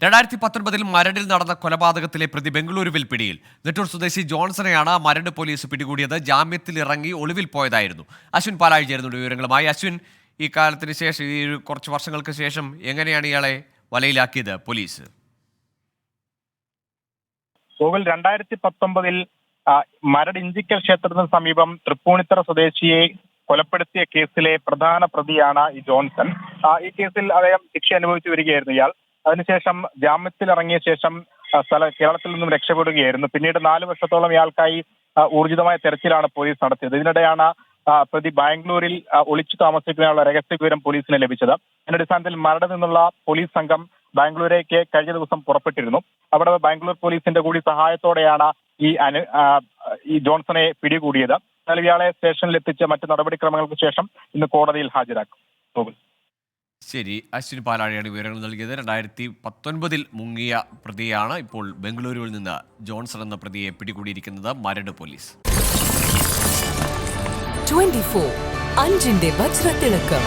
2019 മരടിൽ നടന്ന കൊലപാതകത്തിലെ പ്രതി ബംഗളൂരുവിൽ പിടിയിൽ. നെട്ടൂർ സ്വദേശി ജോൺസണെയാണ് മരട് പോലീസ് പിടികൂടിയത്. ജാമ്യത്തിൽ ഇറങ്ങി ഒളിവിൽ പോയതായിരുന്നു. അശ്വിൻ പാലാഴി ചേരുന്നുണ്ട് വിവരങ്ങളുമായി. അശ്വിൻ, ഈ കാലത്തിന് ശേഷം, ഈ കുറച്ച് വർഷങ്ങൾക്ക് ശേഷം എങ്ങനെയാണ് ഇയാളെ വലയിലാക്കിയത് പോലീസ്? ഗോകുൽ, 2019 മരട് ഇഞ്ചിക്കൽ ക്ഷേത്രത്തിന് സമീപം തൃപ്പൂണിത്തറ സ്വദേശിയെ കൊലപ്പെടുത്തിയ കേസിലെ പ്രധാന പ്രതിയാണ് ഈ ജോൺസൺ. ഈ കേസിൽ അദ്ദേഹം ശിക്ഷ അനുഭവിച്ചു വരികയായിരുന്നു. ഇയാൾ അതിനുശേഷം ജാമ്യത്തിൽ ഇറങ്ങിയ ശേഷം കേരളത്തിൽ നിന്നും രക്ഷപ്പെടുകയായിരുന്നു. പിന്നീട് 4 വർഷത്തോളം ഇയാൾക്കായി ഊർജിതമായ തെരച്ചിലാണ് പോലീസ് നടത്തിയത്. ഇതിനിടെയാണ് പ്രതി ബാംഗ്ലൂരിൽ ഒളിച്ചു താമസിക്കുന്നതിനുള്ള രഹസ്യ വിവരം പോലീസിന് ലഭിച്ചത്. ഇതിന്റെ അടിസ്ഥാനത്തിൽ മരട് നിന്നുള്ള പോലീസ് സംഘം ബാംഗ്ലൂരേക്ക് കഴിഞ്ഞ ദിവസം പുറപ്പെട്ടിരുന്നു. അവിടെ ബാംഗ്ലൂർ പോലീസിന്റെ കൂടി സഹായത്തോടെയാണ് ഈ ജോൺസനെ പിടികൂടിയത്. എന്നാൽ ഇയാളെ സ്റ്റേഷനിൽ എത്തിച്ച് മറ്റ് നടപടിക്രമങ്ങൾക്ക് ശേഷം ഇന്ന് കോടതിയിൽ ഹാജരാക്കും. ശരി, അശ്വിൻ പാലാഴിയാണ് വിവരങ്ങൾ നൽകിയത്. 2019 മുങ്ങിയ പ്രതിയാണ് ഇപ്പോൾ ബംഗളൂരുവിൽ നിന്ന് ജോൺസൺ എന്ന പ്രതിയെ പിടികൂടിയിരിക്കുന്നത് മരട് പോലീസ്. 24 അഞ്ചിന്റെ വജ്രത്തിളക്കം.